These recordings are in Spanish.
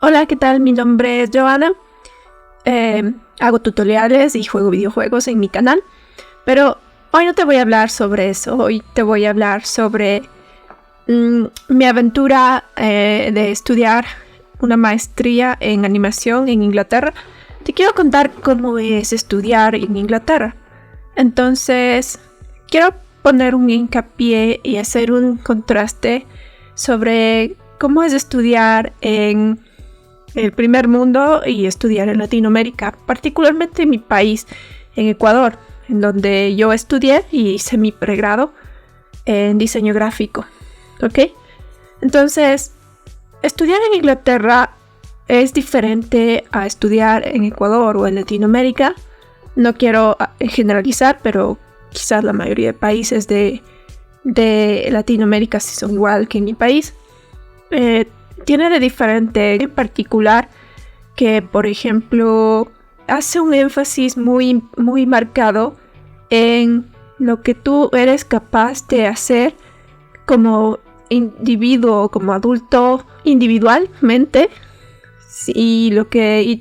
Hola, ¿qué tal? Mi nombre es Joana. Hago tutoriales y juego videojuegos en mi canal, pero hoy no te voy a hablar sobre eso. Hoy te voy a hablar sobre mi aventura de estudiar una maestría en animación en Inglaterra. Te quiero contar cómo es estudiar en Inglaterra. Entonces, quiero poner un hincapié y hacer un contraste sobre cómo es estudiar en el primer mundo y estudiar en Latinoamérica, particularmente en mi país, en Ecuador, en donde yo estudié y hice mi pregrado en diseño gráfico. ¿Ok? Entonces, estudiar en Inglaterra es diferente a estudiar en Ecuador o en Latinoamérica. No quiero generalizar, pero quizás la mayoría de países de Latinoamérica sí son igual que en mi país. Tiene de diferente en particular que, por ejemplo, hace un énfasis muy, muy marcado en lo que tú eres capaz de hacer como individuo, como adulto, individualmente, y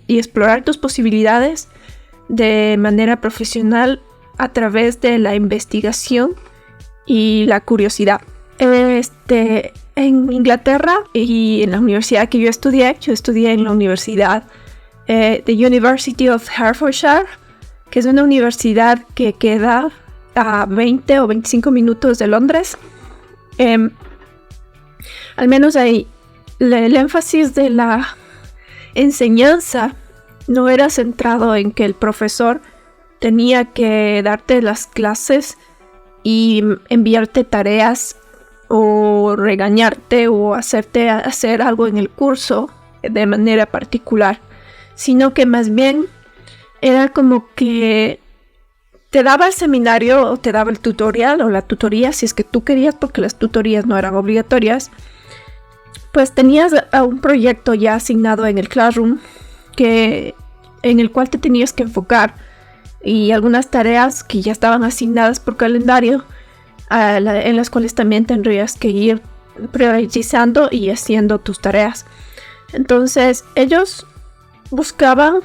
explorar tus posibilidades de manera profesional a través de la investigación y la curiosidad. En Inglaterra y en la universidad que yo estudié en la universidad The University of Hertfordshire, que es una universidad que queda a 20 o 25 minutos de Londres. Al menos ahí el énfasis de la enseñanza no era centrado en que el profesor tenía que darte las clases y enviarte tareas o regañarte o hacerte hacer algo en el curso de manera particular, sino que más bien era como que te daba el seminario o te daba el tutorial o la tutoría si es que tú querías, porque las tutorías no eran obligatorias. Pues tenías un proyecto ya asignado en el Classroom en el cual te tenías que enfocar, y algunas tareas que ya estaban asignadas por calendario, en las cuales también tendrías que ir priorizando y haciendo tus tareas. Entonces ellos buscaban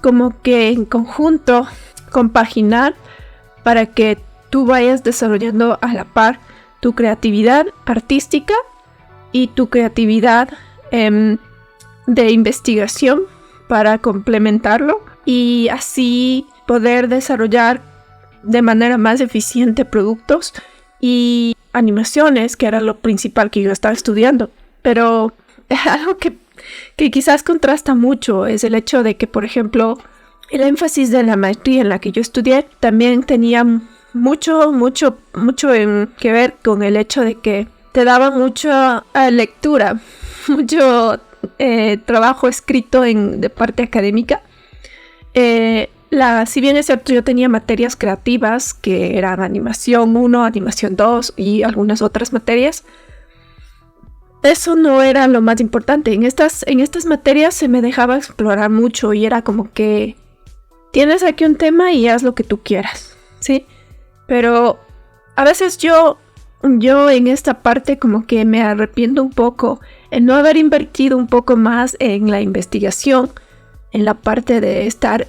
como que en conjunto compaginar para que tú vayas desarrollando a la par tu creatividad artística y tu creatividad de investigación para complementarlo y así poder desarrollar de manera más eficiente productos y animaciones, que era lo principal que yo estaba estudiando. Pero algo que quizás contrasta mucho es el hecho de que, por ejemplo, el énfasis de la maestría en la que yo estudié también tenía mucho que ver con el hecho de que te daba mucha lectura, mucho trabajo escrito de parte académica. Si bien es cierto, yo tenía materias creativas que eran animación 1, animación 2 y algunas otras materias, eso no era lo más importante. En estas materias se me dejaba explorar mucho y era como que tienes aquí un tema y haz lo que tú quieras, ¿sí? Pero a veces yo en esta parte como que me arrepiento un poco en no haber invertido un poco más en la investigación, en la parte de estar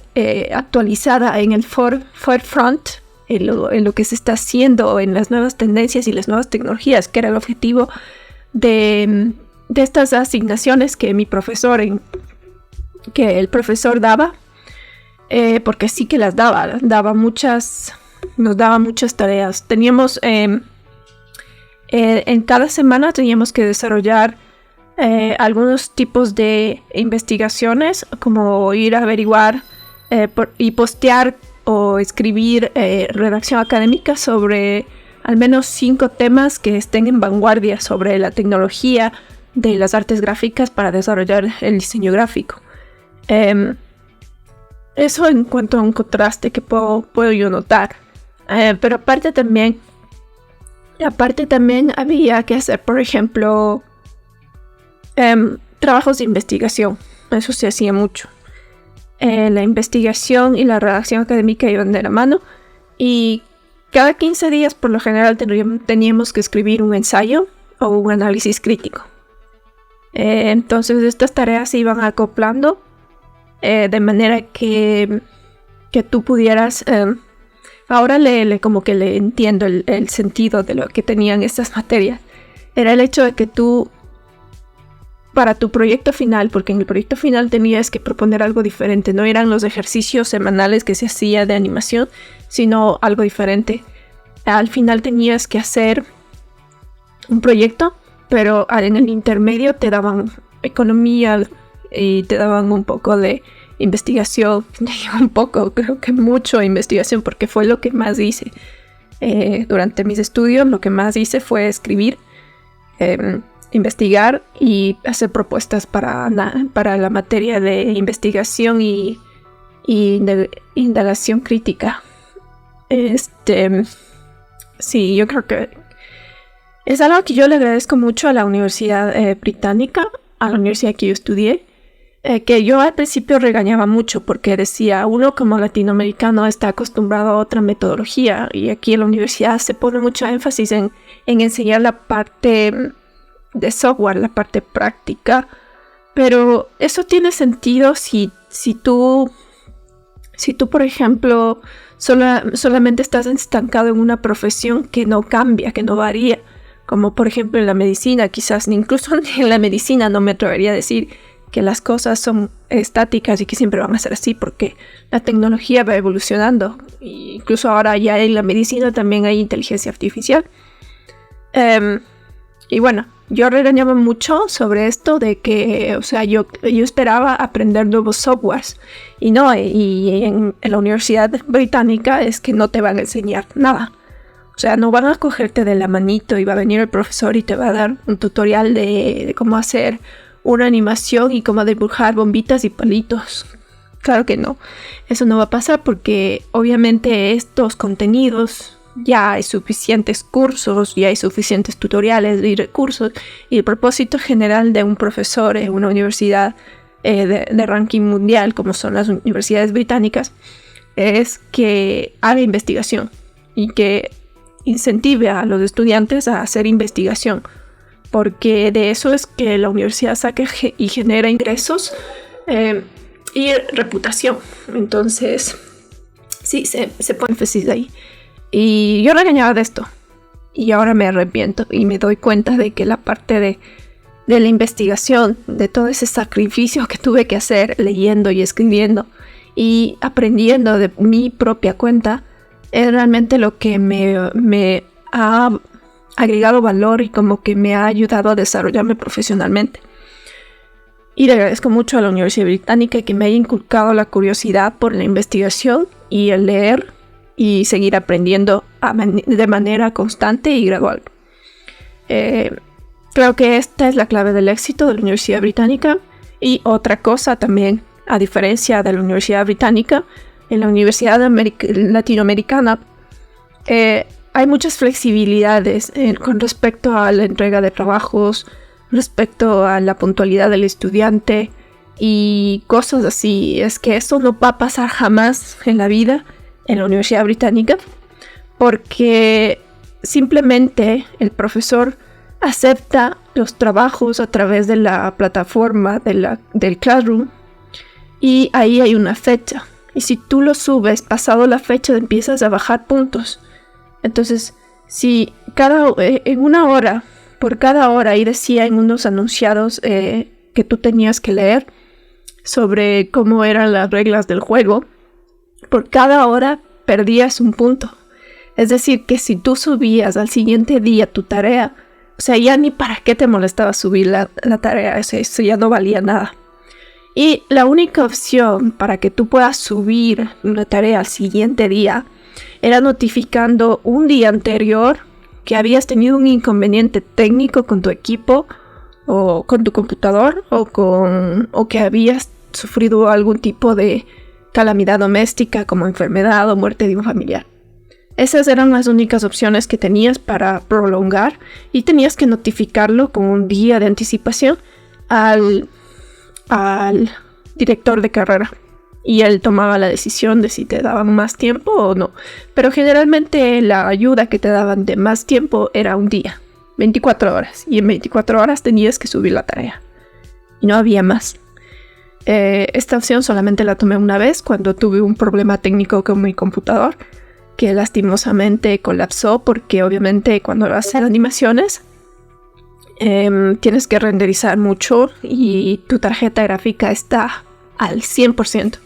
actualizada en el forefront, en lo que se está haciendo, en las nuevas tendencias y las nuevas tecnologías, que era el objetivo de estas asignaciones que el profesor daba, porque sí que las daba, nos daba muchas tareas. Teníamos en cada semana teníamos que desarrollar algunos tipos de investigaciones, como ir a averiguar y postear o escribir redacción académica sobre al menos 5 temas que estén en vanguardia sobre la tecnología de las artes gráficas para desarrollar el diseño gráfico. Eso en cuanto a un contraste que puedo yo notar. Pero aparte también había que hacer, por ejemplo, trabajos de investigación. Eso se hacía mucho. La investigación y la redacción académica iban de la mano, y cada 15 días por lo general teníamos que escribir un ensayo o un análisis crítico. Entonces estas tareas se iban acoplando de manera que tú pudieras... ahora como que le entiendo el sentido de lo que tenían estas materias. Era el hecho de que tú, para tu proyecto final, porque en el proyecto final tenías que proponer algo diferente, no eran los ejercicios semanales que se hacía de animación, sino algo diferente. Al final tenías que hacer un proyecto, pero en el intermedio te daban economía y te daban un poco de investigación, un poco, creo que mucho investigación, porque fue lo que más hice. Durante mis estudios lo que más hice fue escribir, investigar y hacer propuestas para la materia de investigación y indagación crítica. Sí, yo creo que es algo que yo le agradezco mucho a la Universidad Británica, a la universidad que yo estudié, que yo al principio regañaba mucho porque decía, uno como latinoamericano está acostumbrado a otra metodología y aquí en la universidad se pone mucho énfasis en enseñar la parte de software, la parte práctica, pero eso tiene sentido si tú por ejemplo solamente estás estancado en una profesión que no cambia, que no varía, como por ejemplo en la medicina, quizás incluso en la medicina no me atrevería a decir que las cosas son estáticas y que siempre van a ser así porque la tecnología va evolucionando. Incluso ahora ya en la medicina también hay inteligencia artificial. Y bueno, yo regañaba mucho sobre esto de que, o sea, yo esperaba aprender nuevos softwares y no, y en la Universidad Británica es que no te van a enseñar nada. O sea, no van a cogerte de la manito y va a venir el profesor y te va a dar un tutorial de cómo hacer una animación y cómo dibujar bombitas y palitos. Claro que no. Eso no va a pasar porque obviamente estos contenidos ya hay suficientes cursos, ya hay suficientes tutoriales y recursos. Y el propósito general de un profesor en una universidad de ranking mundial, como son las universidades británicas, es que haga investigación y que incentive a los estudiantes a hacer investigación, porque de eso es que la universidad saca y genera ingresos y reputación. Entonces, sí, se pone énfasis ahí. Y yo regañaba de esto, y ahora me arrepiento y me doy cuenta de que la parte de la investigación, de todo ese sacrificio que tuve que hacer leyendo y escribiendo y aprendiendo de mi propia cuenta, es realmente lo que me ha agregado valor y como que me ha ayudado a desarrollarme profesionalmente. Y le agradezco mucho a la Universidad Británica que me haya inculcado la curiosidad por la investigación y el leer y seguir aprendiendo de manera constante y gradual. Creo que esta es la clave del éxito de la Universidad Británica. Y otra cosa también, a diferencia de la Universidad Británica, en la Universidad Latinoamericana hay muchas flexibilidades con respecto a la entrega de trabajos, respecto a la puntualidad del estudiante y cosas así. Es que eso no va a pasar jamás en la vida en la Universidad Británica, porque simplemente el profesor acepta los trabajos a través de la plataforma del Classroom y ahí hay una fecha. Y si tú lo subes pasado la fecha, empiezas a bajar puntos. Entonces, si en una hora, por cada hora, ahí decía en unos anunciados que tú tenías que leer sobre cómo eran las reglas del juego, por cada hora perdías un punto. Es decir, que si tú subías al siguiente día tu tarea, o sea, ya ni para qué te molestaba subir la tarea, eso ya no valía nada. Y la única opción para que tú puedas subir una tarea al siguiente día era notificando un día anterior que habías tenido un inconveniente técnico con tu equipo o con tu computador o que habías sufrido algún tipo de calamidad doméstica como enfermedad o muerte de un familiar. Esas eran las únicas opciones que tenías para prolongar y tenías que notificarlo con un día de anticipación al director de carrera y él tomaba la decisión de si te daban más tiempo o no, pero generalmente la ayuda que te daban de más tiempo era un día, 24 horas, y en 24 horas tenías que subir la tarea. y no había más. Esta opción solamente la tomé una vez cuando tuve un problema técnico con mi computador que lastimosamente colapsó porque obviamente cuando vas a hacer animaciones tienes que renderizar mucho y tu tarjeta gráfica está al 100%.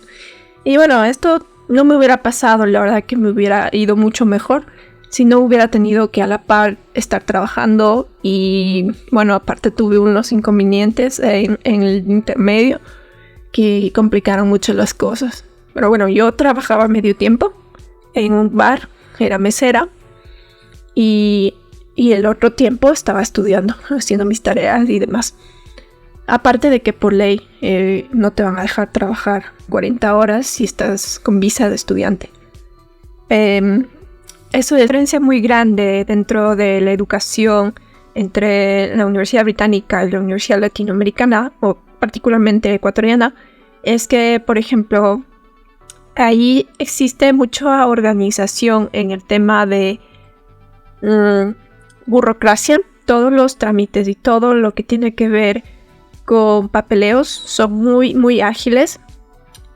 Y bueno, esto no me hubiera pasado, la verdad que me hubiera ido mucho mejor si no hubiera tenido que a la par estar trabajando y bueno, aparte tuve unos inconvenientes en el intermedio que complicaron mucho las cosas. Pero bueno, yo trabajaba medio tiempo en un bar, era mesera y el otro tiempo estaba estudiando, haciendo mis tareas y demás. Aparte de que por ley no te van a dejar trabajar 40 horas si estás con visa de estudiante. Es una diferencia muy grande dentro de la educación entre la Universidad Británica y la Universidad Latinoamericana, o particularmente ecuatoriana, es que, por ejemplo, ahí existe mucha organización en el tema de burocracia. Todos los trámites y todo lo que tiene que ver con papeleos son muy, muy ágiles.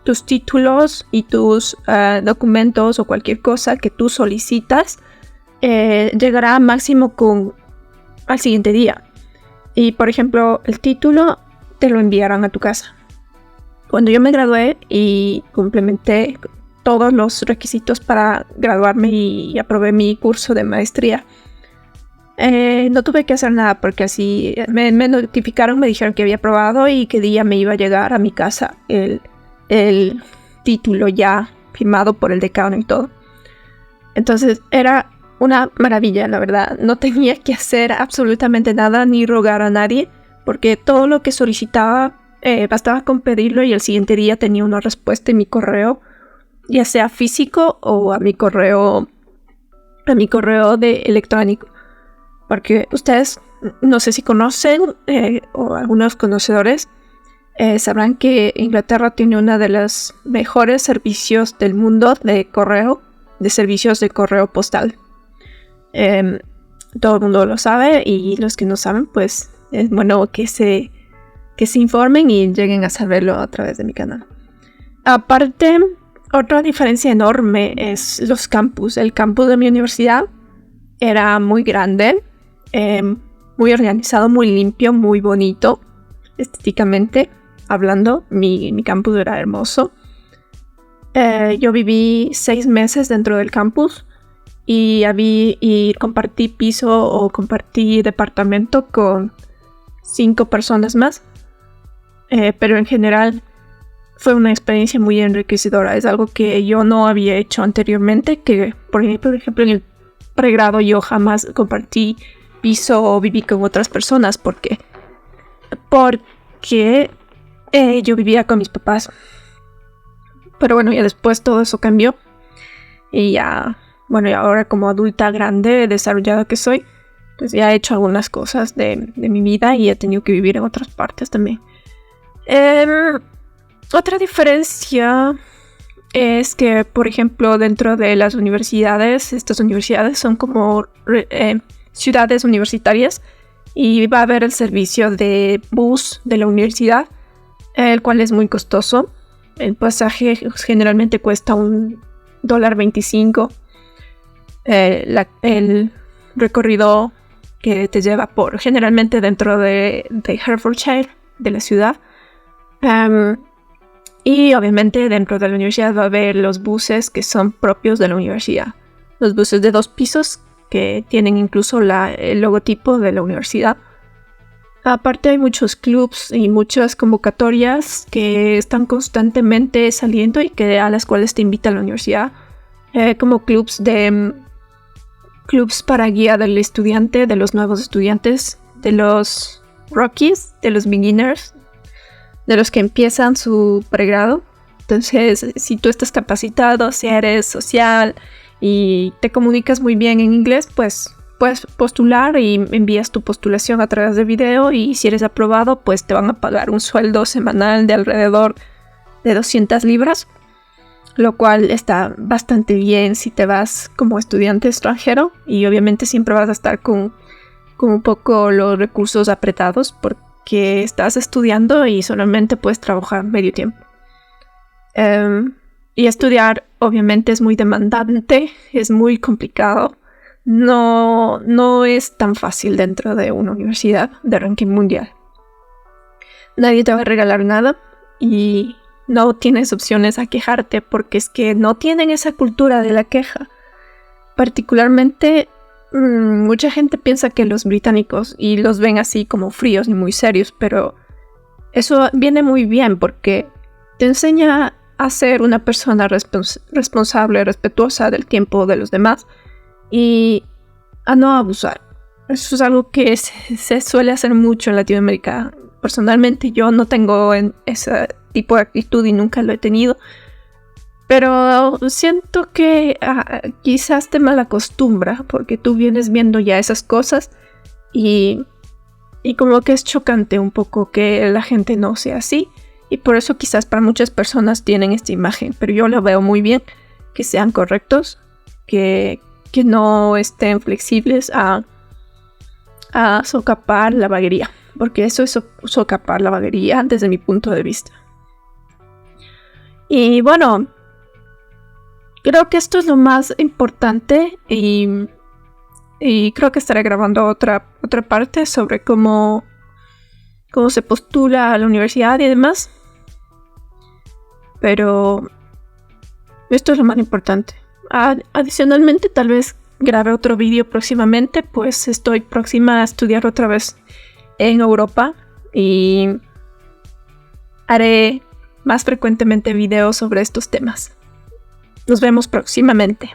Tus títulos y tus documentos o cualquier cosa que tú solicitas llegará máximo al siguiente día. Y, por ejemplo, el título te lo enviarán a tu casa. Cuando yo me gradué y complementé todos los requisitos para graduarme y aprobé mi curso de maestría, no tuve que hacer nada porque así me notificaron, me dijeron que había aprobado y qué día me iba a llegar a mi casa el título ya firmado por el decano y todo. Entonces era una maravilla, la verdad. No tenía que hacer absolutamente nada ni rogar a nadie porque todo lo que solicitaba bastaba con pedirlo y el siguiente día tenía una respuesta en mi correo, ya sea físico o a mi correo de electrónico. Porque ustedes, no sé si conocen o algunos conocedores sabrán que Inglaterra tiene uno de los mejores servicios del mundo de servicios de correo postal. Todo el mundo lo sabe y los que no saben, pues es bueno que se informen y lleguen a saberlo a través de mi canal. Aparte, otra diferencia enorme es los campus. El campus de mi universidad era muy grande, muy organizado, muy limpio, muy bonito, estéticamente hablando. Mi campus era hermoso. Yo viví 6 meses dentro del campus y compartí piso o compartí departamento con 5 personas más. Pero en general fue una experiencia muy enriquecedora. Es algo que yo no había hecho anteriormente, que por ejemplo en el pregrado yo jamás compartí piso o viví con otras personas porque yo vivía con mis papás. Pero bueno, ya después todo eso cambió y ya, bueno, y ahora como adulta grande, desarrollada que soy, pues ya he hecho algunas cosas de mi vida y he tenido que vivir en otras partes también. Otra diferencia es que, por ejemplo, dentro de las universidades, estas universidades son como ciudades universitarias y va a haber el servicio de bus de la universidad, el cual es muy costoso. El pasaje generalmente cuesta $1.25. El recorrido que te lleva generalmente dentro de Hertfordshire, de la ciudad. Y obviamente dentro de la universidad va a haber los buses que son propios de la universidad. Los buses de 2 pisos que tienen incluso el logotipo de la universidad. Aparte hay muchos clubs y muchas convocatorias que están constantemente saliendo y a las cuales te invita la universidad. Como clubs para guía del estudiante, de los nuevos estudiantes, de los rookies, de los beginners, de los que empiezan su pregrado. Entonces, si tú estás capacitado, si eres social y te comunicas muy bien en inglés, pues puedes postular y envías tu postulación a través de video y si eres aprobado, pues te van a pagar un sueldo semanal de alrededor de 200 libras, lo cual está bastante bien si te vas como estudiante extranjero y obviamente siempre vas a estar con un poco los recursos apretados porque que estás estudiando y solamente puedes trabajar medio tiempo. Y estudiar obviamente es muy demandante, es muy complicado. No es tan fácil dentro de una universidad de ranking mundial. Nadie te va a regalar nada y no tienes opciones a quejarte porque es que no tienen esa cultura de la queja. Particularmente, mucha gente piensa que los británicos y los ven así como fríos y muy serios, pero eso viene muy bien porque te enseña a ser una persona responsable, respetuosa del tiempo de los demás y a no abusar. Eso es algo que se suele hacer mucho en Latinoamérica. Personalmente yo no tengo ese tipo de actitud y nunca lo he tenido. Pero siento que quizás te malacostumbra porque tú vienes viendo ya esas cosas y como que es chocante un poco que la gente no sea así. Y por eso quizás para muchas personas tienen esta imagen. Pero yo lo veo muy bien, que sean correctos, que no estén flexibles a socapar la vaguería. Porque eso es socapar la vaguería desde mi punto de vista. Y bueno, creo que esto es lo más importante y creo que estaré grabando otra parte sobre cómo se postula a la universidad y demás. Pero esto es lo más importante. Adicionalmente, tal vez grabe otro vídeo próximamente, pues estoy próxima a estudiar otra vez en Europa y haré más frecuentemente videos sobre estos temas. Nos vemos próximamente.